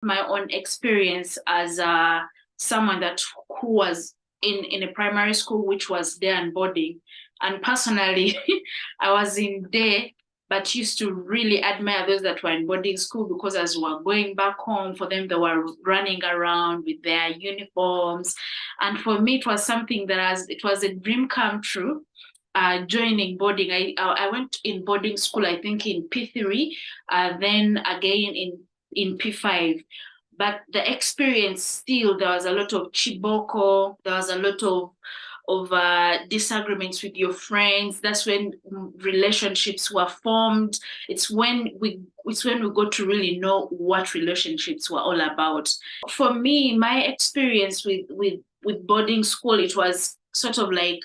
my own experience as someone who was in a primary school which was day and boarding. And personally, I was in day, but used to really admire those that were in boarding school because as we were going back home, for them, they were running around with their uniforms. And for me, it was something it was a dream come true. Joining boarding, I went in boarding school, I think in P3, then again in P5. But the experience still, there was a lot of chiboko, there was a lot of disagreements with your friends. That's when relationships were formed. It's when we got to really know what relationships were all about. For me, my experience with boarding school, it was sort of like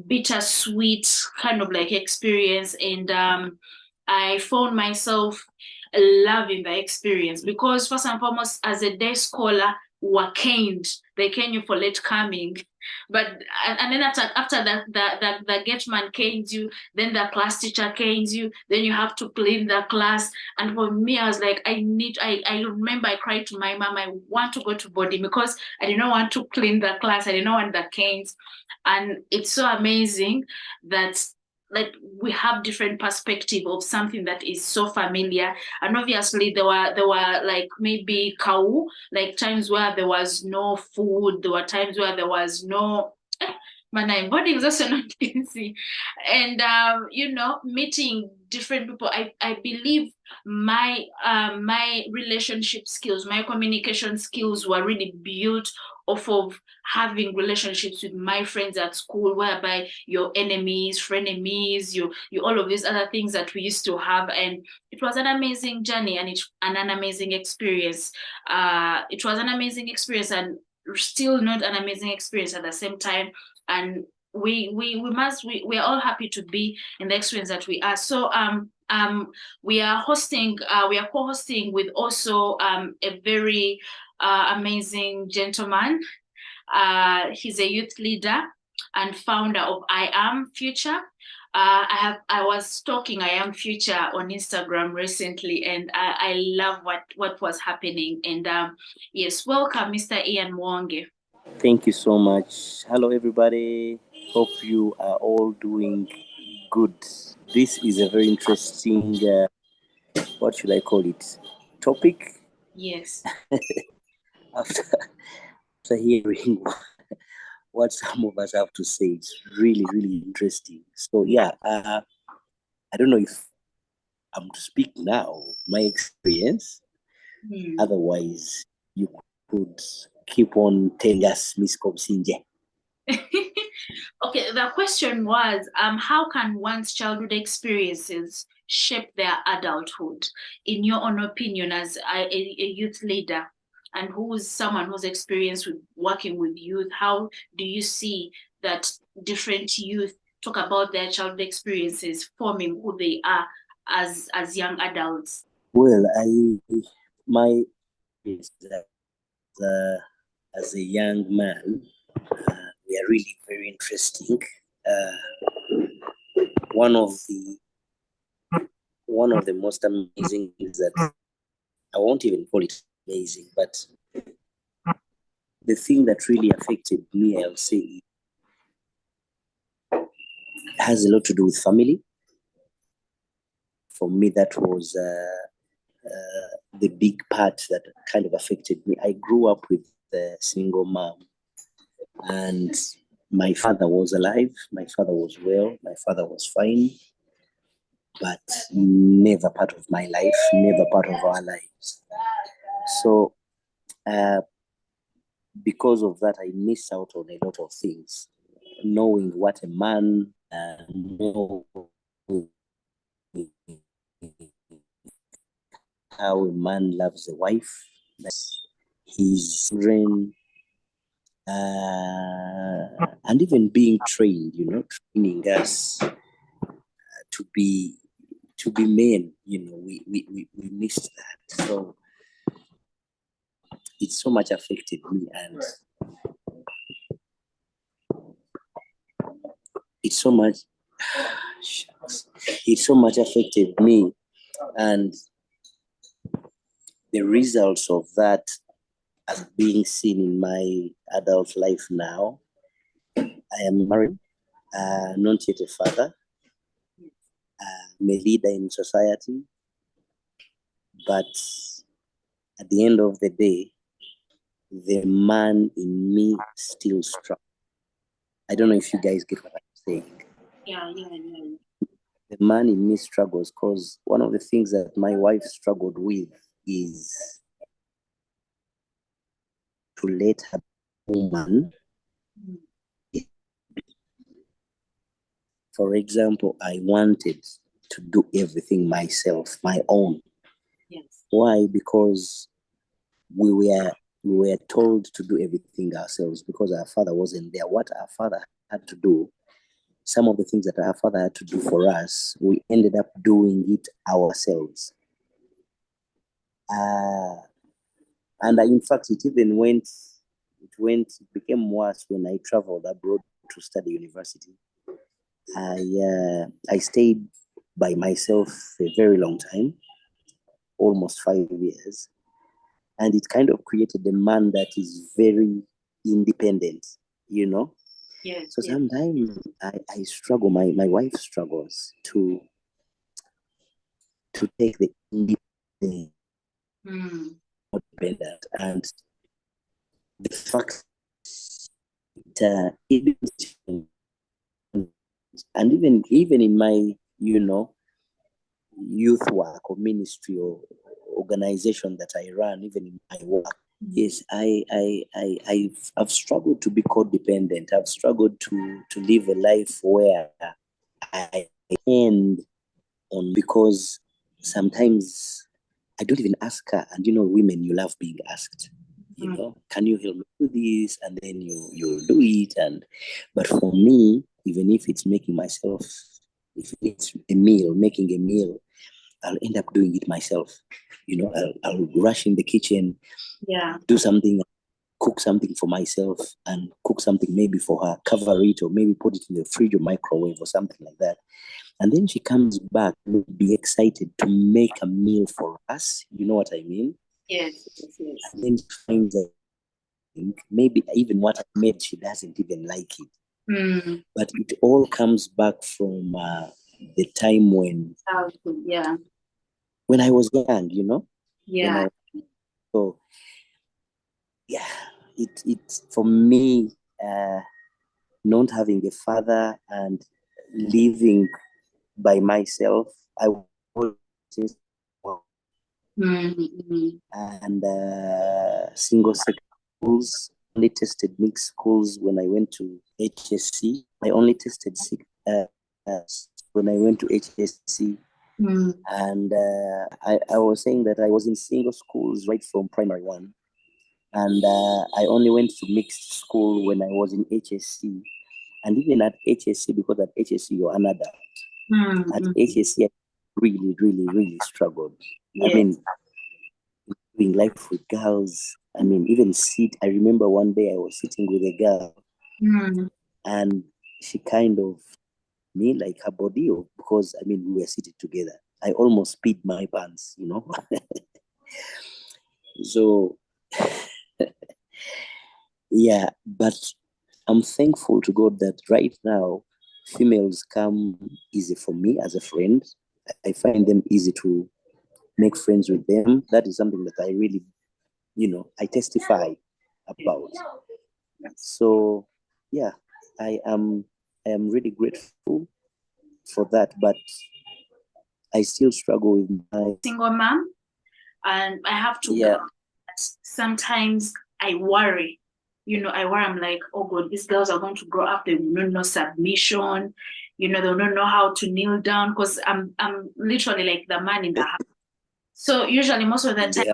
bittersweet kind of like experience, and I found myself loving the experience because first and foremost, as a day scholar, were caned. They cane you for late coming. But and then after that the gate man canes you, then the class teacher canes you, then you have to clean the class. And for me, I was like, I remember I cried to my mom, I want to go to boarding because I did not want to clean the class, I did not want the canes. And it's so amazing that like we have different perspective of something that is so familiar. And obviously there were like maybe cow, like times where there was no food, there were times where there was no my body is also not easy. And meeting different people, I believe my relationship skills, my communication skills were really built off of having relationships with my friends at school, whereby your enemies, frenemies, you all of these other things that we used to have. And it was an amazing journey, and an amazing experience. It was an amazing experience, and still not an amazing experience at the same time. And we are all happy to be in the experience that we are. So we are co-hosting with also a very amazing gentleman. He's a youth leader and founder of I Am Future. I was stalking I Am Future on Instagram recently, and I love what was happening. And yes, welcome, Mr. Ian Mwonge. Thank you so much. Hello, everybody. Hope you are all doing good. This is a very interesting, what should I call it, topic. Yes. After, after hearing what some of us have to say, it's really, really interesting. So, yeah, I don't know if I'm to speak now, my experience. Otherwise, you could keep on telling us, Miss Kobusinge. Okay, the question was, how can one's childhood experiences shape their adulthood? In your own opinion, as a youth leader, and who's someone who's experienced with working with youth, how do you see that different youth talk about their childhood experiences forming who they are as young adults? Well, my is that as a young man, they are really very interesting. One of the most amazing things that I won't even call it amazing, but the thing that really affected me, I'll say, has a lot to do with family. For me, that was the big part that kind of affected me. I grew up with a single mom, and my father was alive, my father was well, my father was fine, but never part of my life, never part of our lives. So because of that, I missed out on a lot of things. Knowing what a man knows, how a man loves a wife, his children, and even being trained, training us to be men, we missed that. So it so much affected me, and it so much affected me, and the results of that are being seen in my adult life now. I am married, not yet a father. I'm a leader in society, but at the end of the day, the man in me still struggles. I don't know if you guys get what I'm saying. Yeah. The man in me struggles because one of the things that my wife struggled with is to let her woman. For example, I wanted to do everything myself, my own. Yes. Why? Because we were told to do everything ourselves because our father wasn't there. What our father had to do, some of the things that our father had to do for us, we ended up doing it ourselves. And in fact, it became worse when I traveled abroad to study university. I stayed by myself a very long time, almost 5 years. And it kind of created a man that is very independent, you know? Yes. So sometimes I struggle, my wife struggles to take the independent, independent. And the fact that and even in my, youth work or ministry or organization that I run, even in my work, yes, I've struggled to be codependent. I've struggled to live a life where I end on, because sometimes I don't even ask her. And women, you love being asked. Can you help me do this? And then you'll do it. But for me, even if it's making myself, if it's making a meal, I'll end up doing it myself. I'll rush in the kitchen, do something, cook something for myself, and cook something maybe for her, cover it, or maybe put it in the fridge or microwave or something like that. And then she comes back and be excited to make a meal for us. You know what I mean? Yes. And then she finds that maybe even what I made, she doesn't even like it. But it all comes back from the time when I was young, Yeah. So yeah, it for me, not having a father and living by myself, I was and single sex schools. Only tested mixed schools when I went to HSC. I only tested when I went to HSC. And I was saying that I was in single schools right from primary one. And I only went to mixed school when I was in HSC. And even at HSC, because at HSC you're an adult. At HSC, I really, really, really struggled. Yes. I mean, doing life with girls. I mean, I remember one day I was sitting with a girl and she kind of me like her body, because we were seated together. I almost peed my pants, So yeah, but I'm thankful to God that right now females come easy for me as a friend. I find them easy to make friends with them. That is something that I really, I testify about. So yeah, I am really grateful for that, but I still struggle with my single mom, and I have to sometimes I worry. I'm like, oh God, these girls are going to grow up, they will not know submission, they will not know how to kneel down, because I'm literally like the man in the house. So usually most of the time I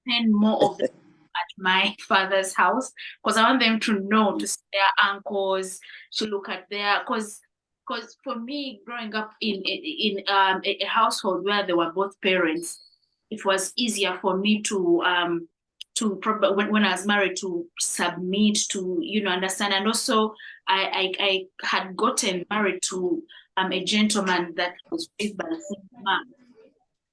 spend more of the time at my father's house, because I want them to know, to see their uncles, to look at because for me, growing up in a household where there were both parents, it was easier for me to probably when I was married, to submit, to understand. And also I had gotten married to a gentleman that was raised by a single mom.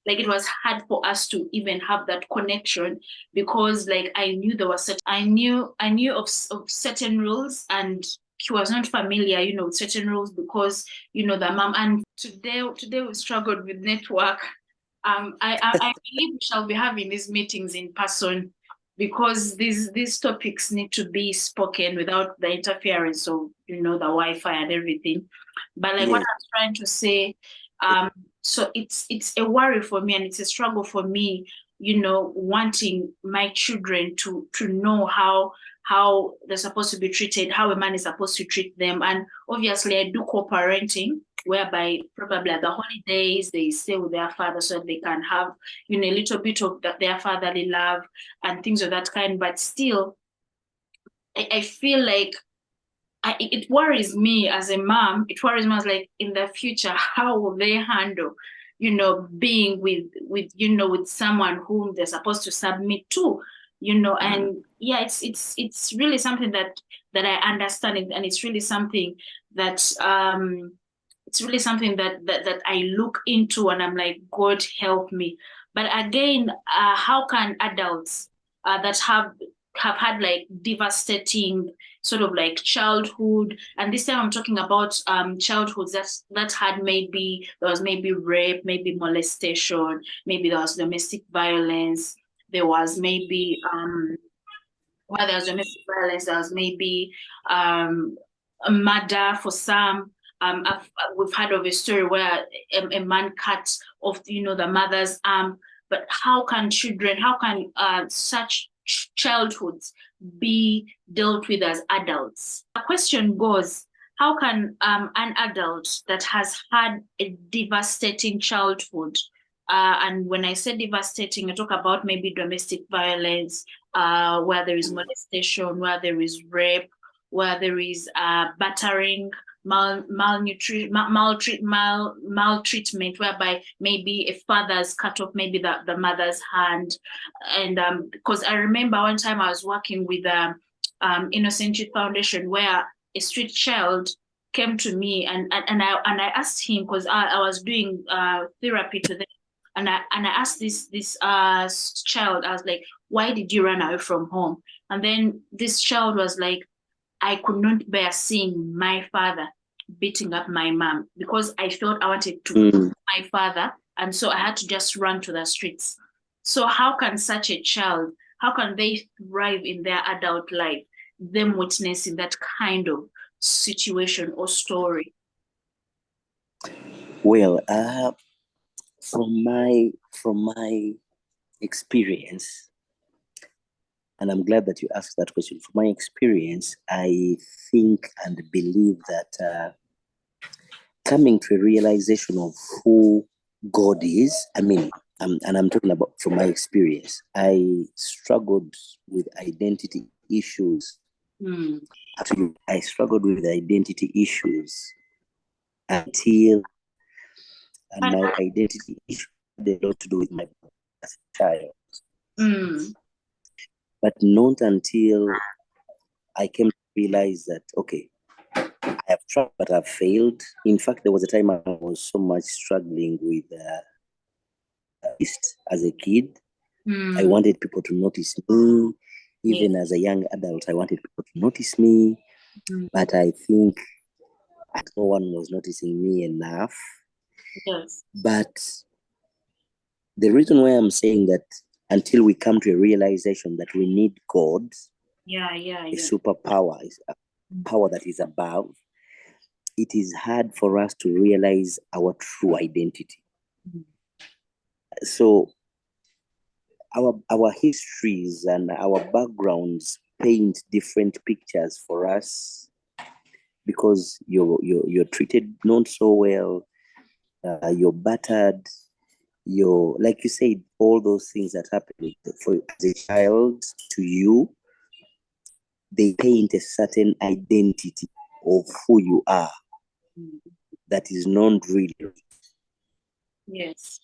like it was hard for us to even have that connection, because like I knew there was such I knew of certain rules, and he was not familiar, with certain rules, because the mom, and today we struggled with network. I believe we shall be having these meetings in person, because these topics need to be spoken without the interference of the Wi-Fi and everything. But like what Yes. I'm trying to say, um, so it's a worry for me, and it's a struggle for me, wanting my children to know how they're supposed to be treated, how a man is supposed to treat them. And obviously I do co-parenting, whereby probably at the holidays they stay with their father so that they can have a little bit of their fatherly love and things of that kind. But still, I feel like it worries me as a mom. It worries me as like in the future, how will they handle, being with someone whom they're supposed to submit to, and yeah, it's really something that I understand, and it's really something that that I look into, and I'm like, God help me. But again, how can adults that have had like devastating sort of like childhood, and this time I'm talking about childhoods that had, maybe there was maybe rape, maybe molestation, maybe there was domestic violence, there was maybe where there was domestic violence, there was maybe a murder for some. We've heard of a story where a man cut off, the mother's arm. But how can such childhoods be dealt with as adults? The question goes, how can an adult that has had a devastating childhood, and when I say devastating, I talk about maybe domestic violence, where there is molestation, where there is rape, where there is battering, maltreatment, whereby maybe a father's cut off maybe the mother's hand. And because I remember one time I was working with Innocent Youth Foundation, where a street child came to me, and I asked him, because I was doing therapy to them, and I asked this child, I was like, why did you run away from home? And then this child was like, I could not bear seeing my father beating up my mom, because I felt I wanted to Mm. my father, and so I had to just run to the streets. So how can such a child, how can they thrive in their adult life, them witnessing that kind of situation or story? Well, from my experience, and I'm glad that you asked that question. From my experience, I think and believe that coming to a realization of who God is, and I'm talking about from my experience, I struggled with identity issues. Actually, I struggled with identity issues until, and my identity issue had a lot to do with my child. But not until I came to realize that, okay, I have tried, but I've failed. In fact, there was a time I was so much struggling with as a kid. I wanted people to notice me. Even as a young adult, I wanted people to notice me. But I think no one was noticing me enough. Yes. But the reason why I'm saying that, until we come to a realization that we need God, a superpower, is a power that is above, it is hard for us to realize our true identity. So our histories and our backgrounds paint different pictures for us, because you're treated not so well, you're battered, you're, like you said, all those things that happen for as a child to you, they paint a certain identity of who you are that is not real. Yes.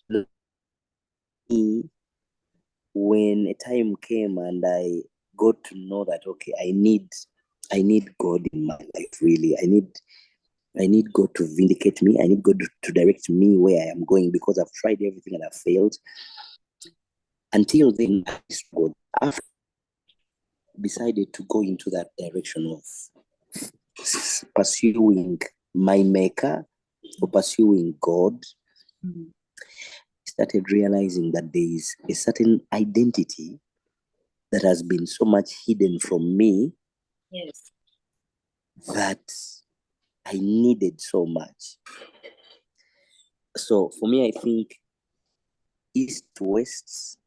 When a time came and I got to know that, okay, I need God in my life, really. I need I need God to vindicate me. I need God to direct me where I am going, because I've tried everything and I've failed. Until then, I struggled. After I decided to go into that direction of pursuing my maker or pursuing God, I started realizing that there is a certain identity that has been so much hidden from me. Yes. That I needed so much. So for me, I think east to west,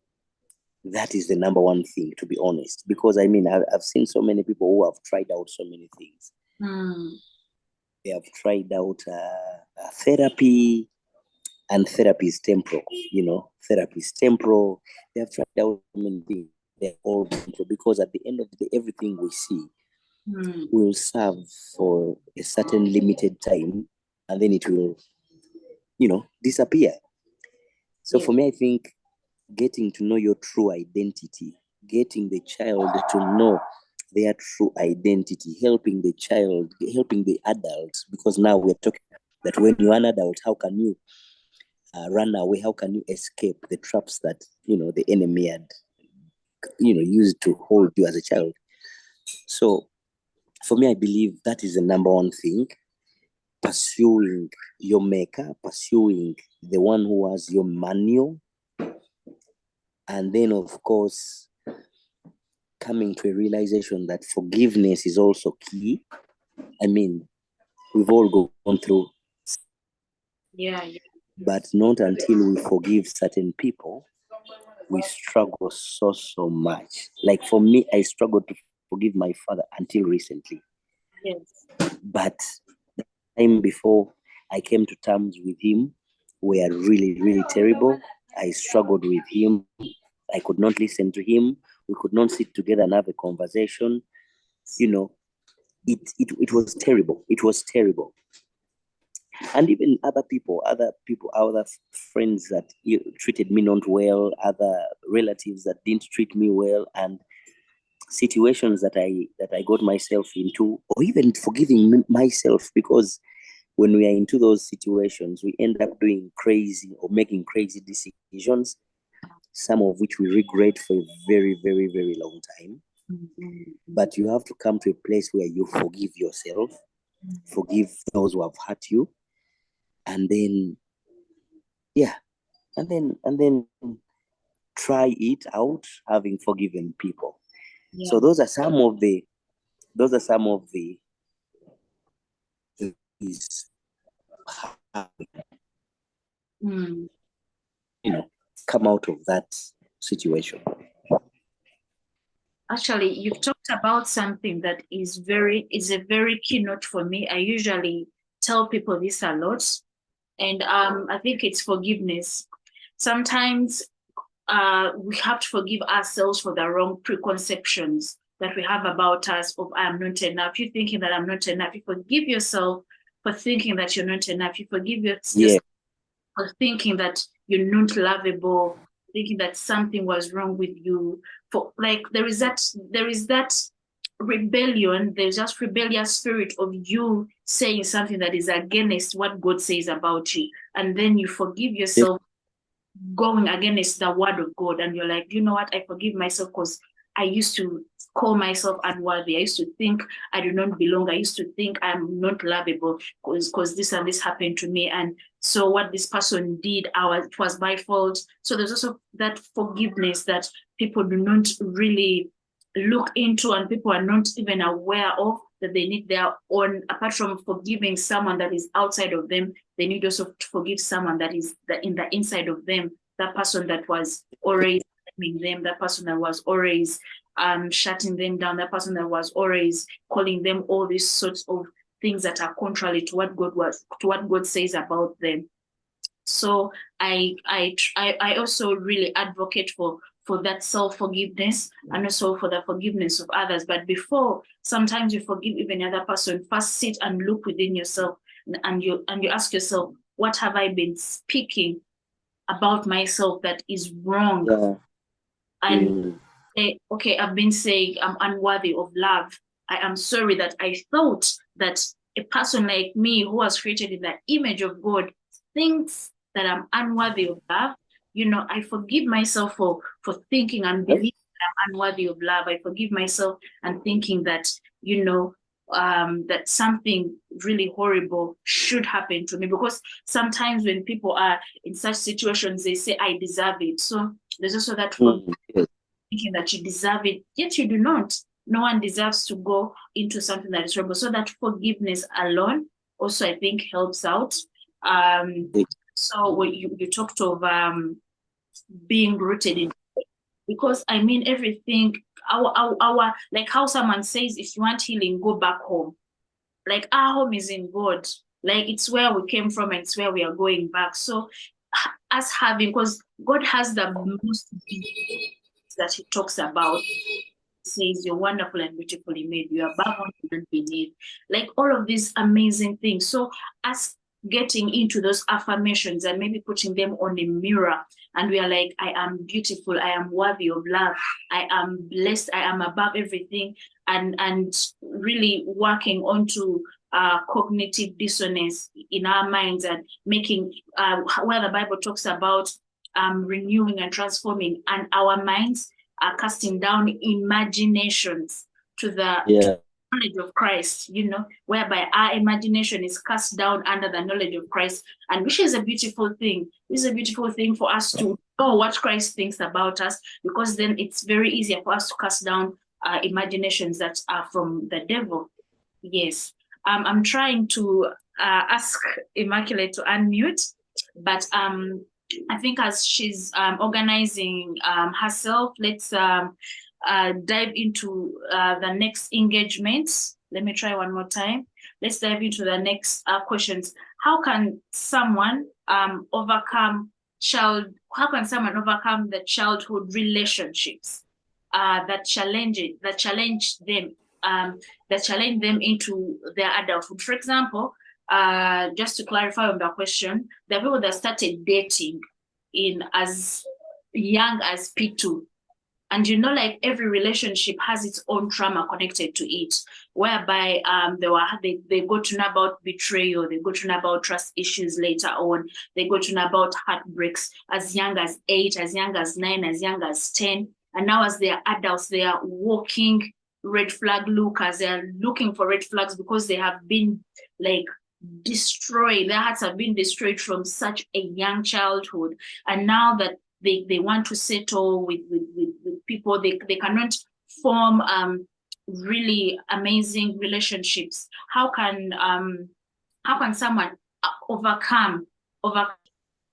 that is the number one thing, to be honest, because I mean, I've seen so many people who have tried out so many things. They have tried out therapy, and therapy is temporal, therapy is temporal. They have tried out so many things. They're all temporal, because at the end of the day, everything we see will serve for a certain limited time, and then it will, disappear. So for me, I think getting to know your true identity, getting the child to know their true identity, helping the child, helping the adults, because now we're talking that when you're an adult, how can you run away? How can you escape the traps that, the enemy had, used to hold you as a child? So for me, I believe that is the number one thing. Pursuing your maker, pursuing the one who has your manual, and then, of course, coming to a realization that forgiveness is also key. I mean, we've all gone through. Yeah. But not until we forgive certain people, we struggle so much. Like for me, I struggled to forgive my father until recently. Yes. But the time before I came to terms with him were really, really terrible. I struggled with him. I could not listen to him. We could not sit together and have a conversation. It was terrible. It was terrible. And even other friends that treated me not well, other relatives that didn't treat me well, and situations that I got myself into, or even forgiving myself, because when we are into those situations, we end up doing crazy or making crazy decisions, some of which we regret for a very, very, very long time. But you have to come to a place where you forgive yourself, forgive those who have hurt you, and then and then try it out, having forgiven people. Yeah. So those are some of the is come out of that situation. Actually, you've talked about something that is a very keynote for me. I usually tell people this a lot, and I think it's forgiveness. Sometimes we have to forgive ourselves for the wrong preconceptions that we have about us of I am not enough. You're thinking that I'm not enough. You forgive yourself for thinking that you're not enough. You forgive yourself for thinking that you're not lovable, thinking that something was wrong with you. For like there is that rebellion, there's just rebellious spirit of you saying something that is against what God says about you. And then you forgive yourself going against the word of God, and you're like, you know what, I forgive myself because I used to call myself unworthy. I used to think I do not belong. I used to think I'm not lovable because this and this happened to me. And so what this person did, it was my fault. So there's also that forgiveness that people do not really look into, and people are not even aware of, that they need their own, apart from forgiving someone that is outside of them, they need also to forgive someone that is in the inside of them, that person that was always blaming them, that person that was always shutting them down, that person that was always calling them all these sorts of things that are contrary to what God says about them. So I also really advocate for that self-forgiveness, and also for the forgiveness of others. But before sometimes you forgive even another person, first sit and look within yourself, and you ask yourself, what have I been speaking about myself that is wrong? Yeah. And okay, I've been saying I'm unworthy of love. I am sorry that I thought that a person like me who was created in the image of God thinks that I'm unworthy of love, I forgive myself for thinking and believing that I'm unworthy of love. I forgive myself and thinking that, that something really horrible should happen to me. Because sometimes when people are in such situations, they say, I deserve it. So there's also that thinking that you deserve it, yet you do not. No one deserves to go into something that is horrible. So that forgiveness alone also, I think, helps out. So when you talked of being rooted in, because I mean everything, our like how someone says, if you want healing, go back home. Like our home is in God. Like it's where we came from and it's where we are going back. So us having, because God has the most that he talks about, says you're wonderful and beautifully made, you're above all and beneath, like all of these amazing things. So us getting into those affirmations and maybe putting them on a mirror, and we are like, I am beautiful, I am worthy of love, I am blessed, I am above everything, and really working onto cognitive dissonance in our minds and making where the Bible talks about renewing and transforming, and our minds are casting down imaginations to the knowledge of Christ, whereby our imagination is cast down under the knowledge of Christ, and which is a beautiful thing. It's a beautiful thing for us to know what Christ thinks about us, because then it's very easier for us to cast down imaginations that are from the devil. Yes. I'm trying to ask Immaculate to unmute, but I think as she's organizing herself, let's dive into the next engagement. Let me try one more time. Let's dive into the next questions. How can someone overcome the childhood relationships that challenge them into their adulthood? For example, just to clarify on the question, there are people that started dating in as young as P2. And like every relationship has its own trauma connected to it, whereby they go to know about betrayal, they go to know about trust issues later on, they go to know about heartbreaks as young as 8, as young as 9, as young as 10. And now as they are adults, they are walking red flag lookers. They are looking for red flags because they have been like destroyed. Their hearts have been destroyed from such a young childhood. And now that they want to settle with people, they cannot form really amazing relationships. How can someone overcome?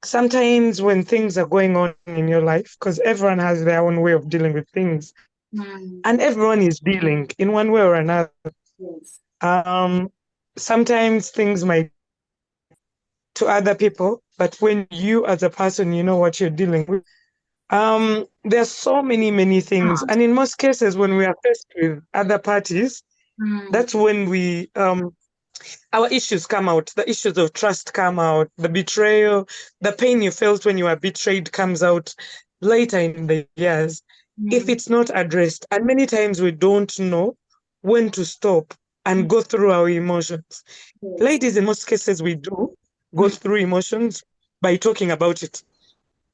Sometimes when things are going on in your life, because everyone has their own way of dealing with things, and everyone is dealing in one way or another. Yes. Sometimes things might to other people, but when you as a person, you know what you're dealing with. There's so many things, and in most cases, when we are faced with other parties, that's when we our issues come out. The issues of trust come out. The betrayal, the pain you felt when you were betrayed comes out later in the years if it's not addressed. And many times we don't know when to stop and go through our emotions. Ladies, in most cases, we do go through emotions by talking about it,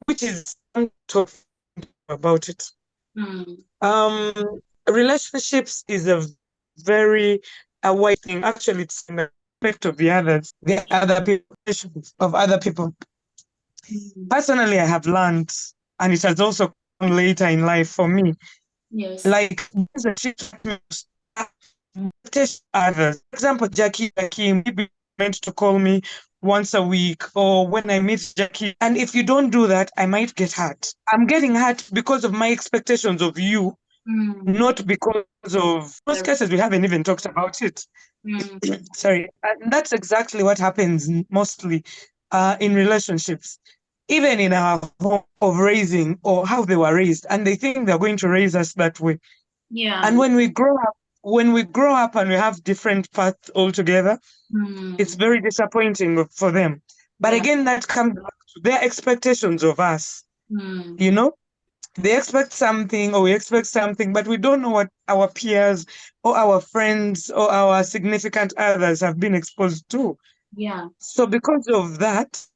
which is talk about it. Relationships is a very wide thing. Actually, it's in the respect of the other people, of other people. Personally, I have learned, and it has also come later in life for me. Yes. Like others. For example, Jackie maybe meant to call me once a week, or when I meet Jackie. And if you don't do that, I might get hurt. I'm getting hurt because of my expectations of you, not because of most cases we haven't even talked about it. Sorry. And that's exactly what happens mostly in relationships, even in our home of raising or how they were raised, and they think they're going to raise us that way. Yeah. And when we grow up and we have different paths altogether, it's very disappointing for them. But again, that comes back to their expectations of us, you know? they expect something or we expect something, but we don't know what our peers or our friends or our significant others have been exposed to. Yeah. So because of that,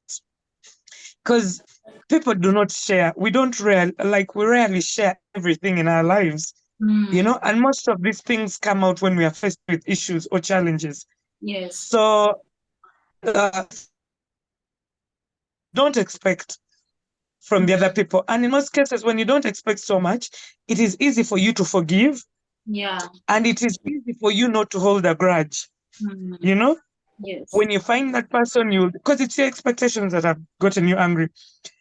because people do not share, we rarely share everything in our lives, and most of these things come out when we are faced with issues or challenges. Yes. So don't expect from the other people. And in most cases, when you don't expect so much, it is easy for you to forgive. Yeah. And it is easy for you not to hold a grudge. Yes. When you find that person, because it's your expectations that have gotten you angry.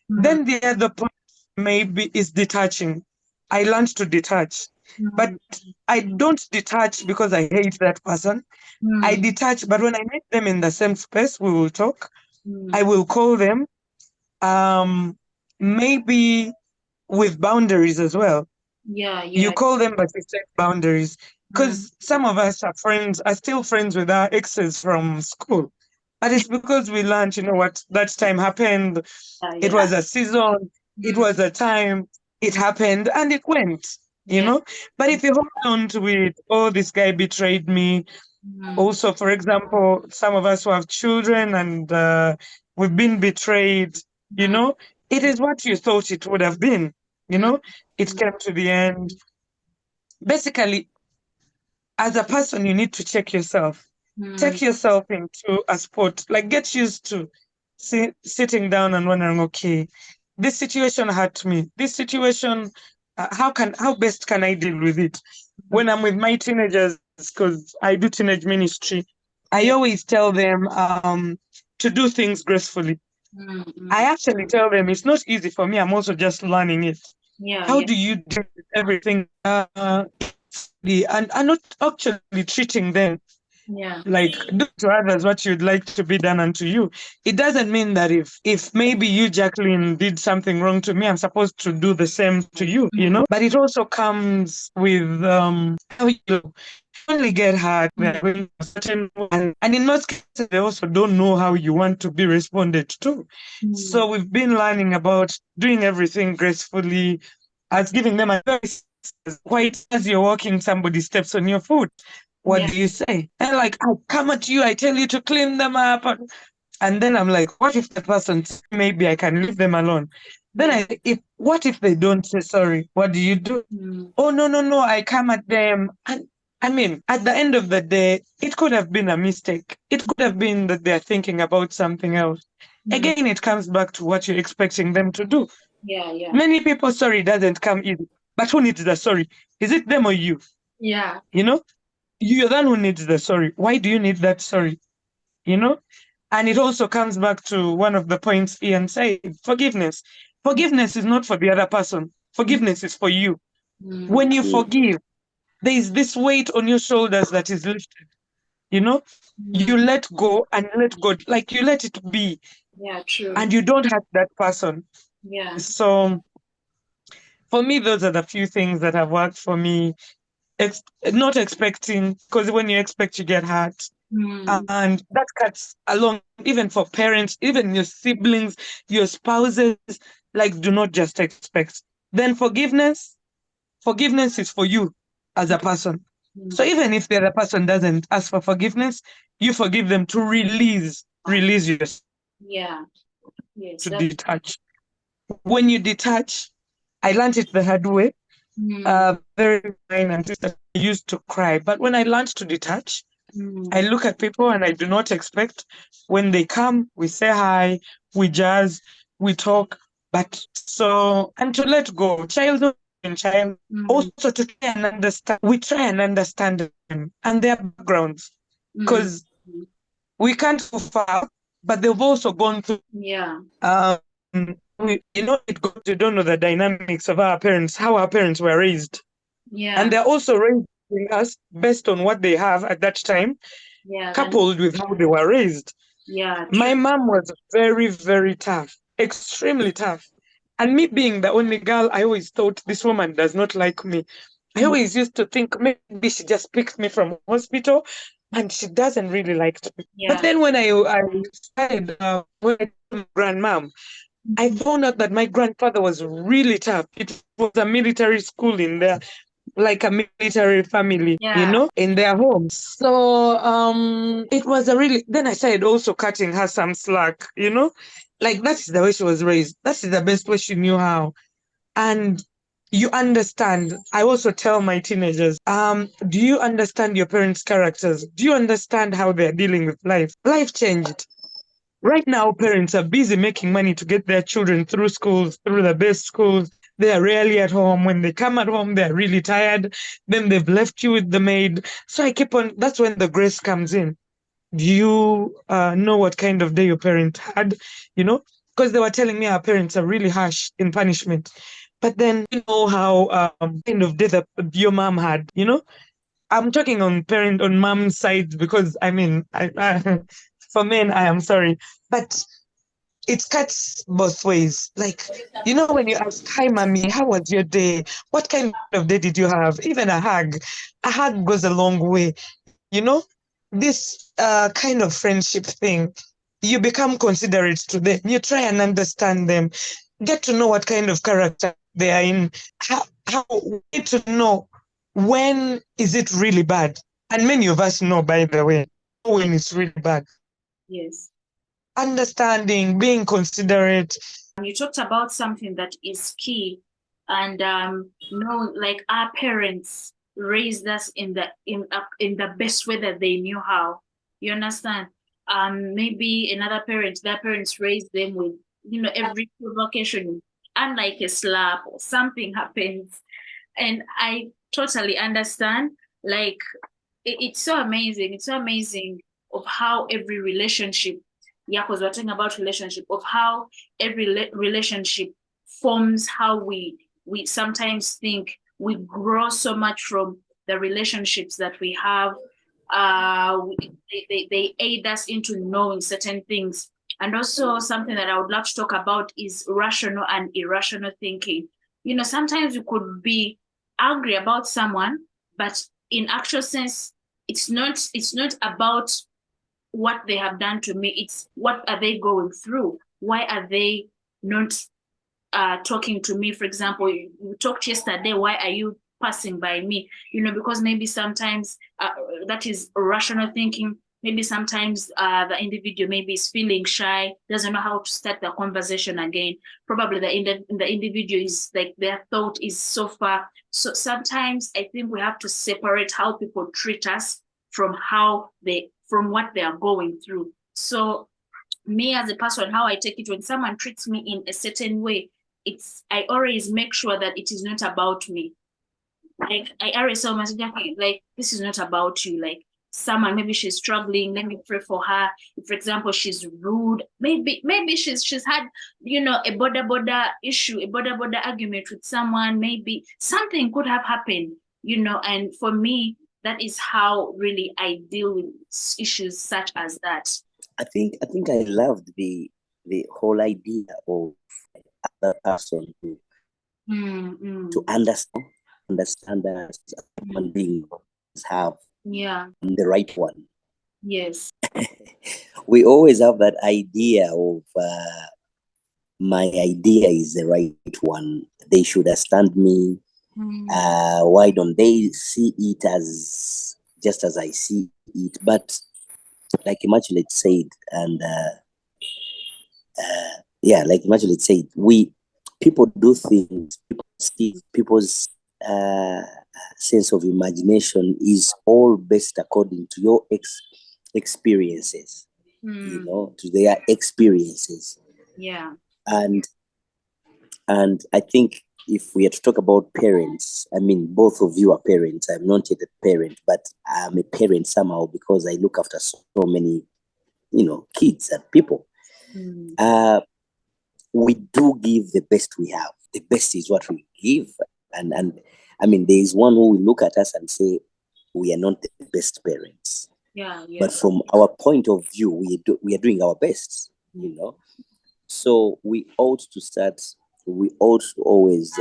Then the other point maybe is detaching. I learned to detach, but I don't detach because I hate that person. I detach, but when I meet them in the same space, we will talk. I will call them, maybe with boundaries as well. Yeah. You call them, but you set boundaries. Because some of us are still friends with our exes from school. But it's because we learned, what that time happened. It was a season, it was a time, it happened, and it went, But if you hold on to it, oh, this guy betrayed me. Also, for example, some of us who have children and we've been betrayed, it is what you thought it would have been, it came to the end. Basically, as a person, you need to check yourself. Take yourself into a spot, like get used to sitting down and wondering, okay, this situation hurt me. This situation, how best can I deal with it? When I'm with my teenagers, because I do teenage ministry, I always tell them to do things gracefully. I actually tell them it's not easy for me. I'm also just learning it. How do you do everything and not actually treating them like do to others what you'd like to be done unto you? It doesn't mean that if maybe you, Jacqueline, did something wrong to me, I'm supposed to do the same to you, But it also comes with how you only get hurt when certain and in most cases they also don't know how you want to be responded to. So we've been learning about doing everything gracefully, as giving them advice. Quite as you're walking, somebody steps on your foot. What do you say? And like, I come at you, I tell you to clean them up. And then I'm like, what if the person maybe I can leave them alone? Then what if they don't say sorry? What do you do? Oh, no, I come at them. And I mean, at the end of the day, it could have been a mistake. It could have been that they're thinking about something else. Again, it comes back to what you're expecting them to do. Many people, sorry doesn't come easy. But who needs the sorry? Is it them or you? Yeah. You're the one who needs the sorry. Why do you need that sorry? And it also comes back to one of the points Ian said, forgiveness. Forgiveness is not for the other person. Forgiveness is for you. When you forgive, there is this weight on your shoulders that is lifted. You let go and let go, like you let it be. Yeah, true. And you don't hurt that person. Yeah. So for me, those are the few things that have worked for me. Not expecting, because when you expect, you get hurt. And that cuts along, even for parents, even your siblings, your spouses, like do not just expect. Then forgiveness is for you as a person. So even if the other person doesn't ask for forgiveness, you forgive them to release yourself. Yeah. Yes. To detach. When you detach, I learned it the hard way. Very fine, and I used to cry. But when I learned to detach, I look at people and I do not expect. When they come, we say hi, we jazz, we talk. And to let go, child and child, also to try and understand. We try and understand them and their backgrounds, because we can't go far, but they've also gone through. Yeah. You don't know the dynamics of our parents, how our parents were raised. Yeah. And they're also raising us based on what they have at that time, coupled with how they were raised. Yeah. My mom was very, very tough, extremely tough. And me being the only girl, I always thought this woman does not like me. I always used to think maybe she just picked me from hospital and she doesn't really like me. Yeah. But then when I started, when I told my grandmom, I found out that my grandfather was really tough. It was a military school in there, like a military family, in their homes. So it was a really, then I started also cutting her some slack, like that is the way she was raised. That is the best way she knew how. And you understand, I also tell my teenagers, do you understand your parents' characters? Do you understand how they're dealing with life? Life changed. Right now, parents are busy making money to get their children through schools, through the best schools. They are rarely at home. When they come at home, they're really tired. Then they've left you with the maid. So I keep on, that's when the grace comes in. Do you know what kind of day your parent had? Because they were telling me our parents are really harsh in punishment. But then you know how kind of day that your mom had, I'm talking on mom's side because I mean, for men, I am sorry, but it cuts both ways. Like, when you ask, hi, mommy, how was your day? What kind of day did you have? Even a hug goes a long way. You know, this kind of friendship thing, you become considerate to them. You try and understand them, get to know what kind of character they are in, how get to know when is it really bad. And many of us know, by the way, when it's really bad. Yes. Understanding, being considerate. You talked about something that is key, and like our parents raised us in the best way that they knew how. You understand? Maybe another parent, their parents raised them with every provocation, unlike a slap or something happens, and I totally understand. Like it's so amazing. It's so amazing of how every relationship, because we're talking about relationship, of how every relationship forms how we sometimes think. We grow so much from the relationships that we have. They aid us into knowing certain things. And also something that I would love to talk about is rational and irrational thinking. Sometimes you could be angry about someone, but in actual sense, it's not about what they have done to me. It's what are they going through? Why are they not talking to me? For example, we talked yesterday. Why are you passing by me? Because maybe sometimes that is rational thinking. Maybe sometimes the individual maybe is feeling shy, doesn't know how to start the conversation again. Probably the individual is like their thought is so far. So sometimes I think we have to separate how people treat us from what they are going through. So me as a person, how I take it, when someone treats me in a certain way, I always make sure that it is not about me. Like I always tell myself, like this is not about you. Like someone, maybe she's struggling, let me pray for her. If, for example, she's rude, maybe she's had a border issue, a border argument with someone. Maybe something could have happened, and for me, that is how really I deal with issues such as that. I think I loved the whole idea of other person to understand that human beings have the right one. Yes. We always have that idea of my idea is the right one. They should understand me. Why don't they see it as just as I see it? But like Immaculate said, and like Immaculate said, people do things. People's sense of imagination is all based according to your experiences. To their experiences. Yeah. And I think if we are to talk about parents, I mean, both of you are parents. I'm not yet a parent, but I'm a parent somehow because I look after so many, kids and people. We do give the best we have. The best is what we give. And I mean, there is one who will look at us and say, we are not the best parents. Yeah. But from our point of view, we are doing our best, So we ought to always,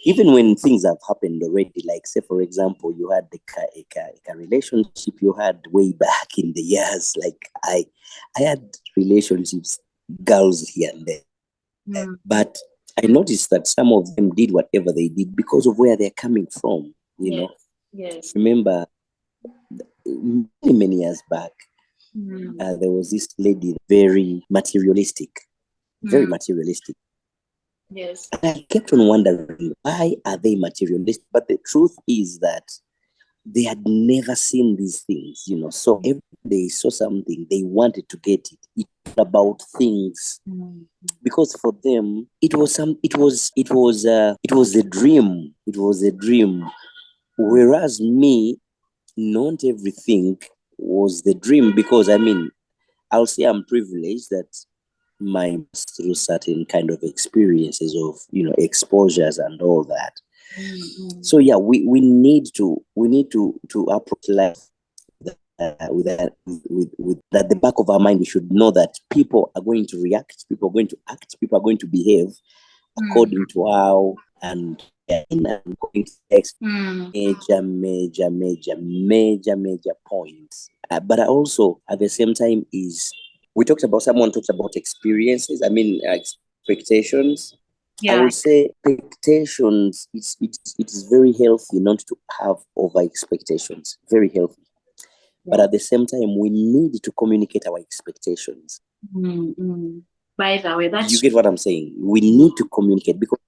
even when things have happened already, like say, for example, you had a relationship you had way back in the years. Like I had relationships girls here and there. But I noticed that some of them did whatever they did because of where they're coming from, you know. Yes. Remember, many years back, there was this lady, very materialistic. Yes. And I kept on wondering, why are they materialistic? But the truth is that they had never seen these things, you know. So every they saw something, they wanted to get it. It's about things, because for them it was a dream. It was a dream. Whereas me, not everything was the dream, because I mean, I'll say I'm privileged that through certain kind of experiences of, you know, exposures and all that. So yeah, we need to approach life with that at the back of our mind. We should know that people are going to react, people are going to act, people are going to behave according to how, and going to major points. But I also, at the same time, someone talked about experiences. I mean, expectations. I would say expectations, it is very healthy not to have over expectations. Very healthy. But at the same time, we need to communicate our expectations. By the way, you get what I'm saying? We need to communicate because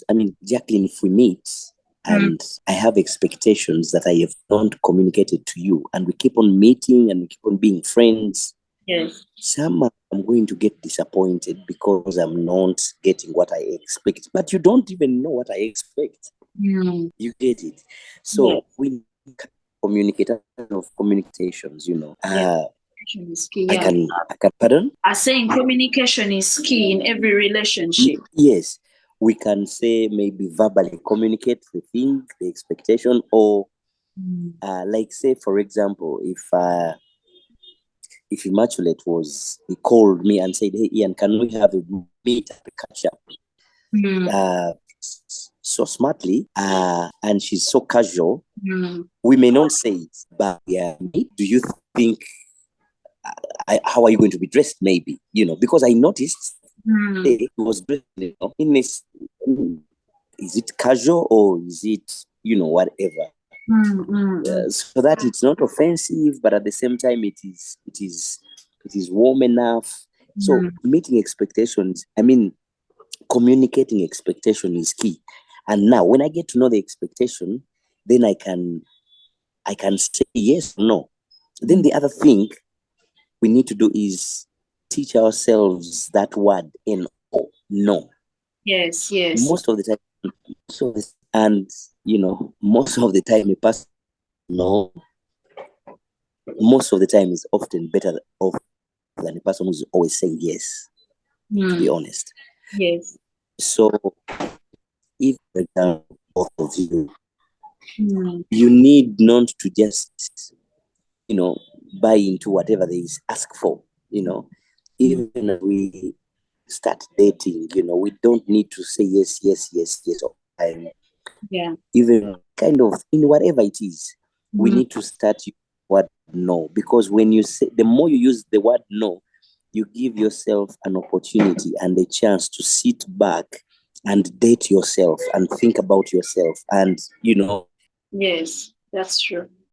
I mean, Jacqueline, if we meet and I have expectations that I have not communicated to you, and we keep on meeting and we keep on being friends, I'm going to get disappointed because I'm not getting what I expect. But you don't even know what I expect. You get it? So we communicate of communications, you know. Is key, I can pardon? I'm saying communication is key in every relationship. Yes. We can say maybe verbally communicate the thing, the expectation, or like say, for example, if Immaculate he called me and said, "Hey Ian, can we have a meet at the catch up?" So smartly, and she's so casual. We may not say it, but do you think how are you going to be dressed? Maybe, you know, because I noticed it was dressed, you know, in this. Is it casual or is it, you know, whatever? So that it's not offensive, but at the same time, it is warm enough. So meeting expectations, I mean, communicating expectation is key. And now, when I get to know the expectation, then I can say yes or no. Then the other thing we need to do is teach ourselves that word no. Yes. Most of the time, and you know, most of the time, a person no. Most of the time is often better off than a person who's always saying yes. To be honest. Yes. So, if for example, both of you, you need not to just, you know, buy into whatever they ask for. You know, even when we start dating, you know, we don't need to say yes all the time. Even kind of in whatever it is, we need to start using the word no, because when you say, the more you use the word no, you give yourself an opportunity and a chance to sit back and date yourself and think about yourself, and you know. Yes, that's true.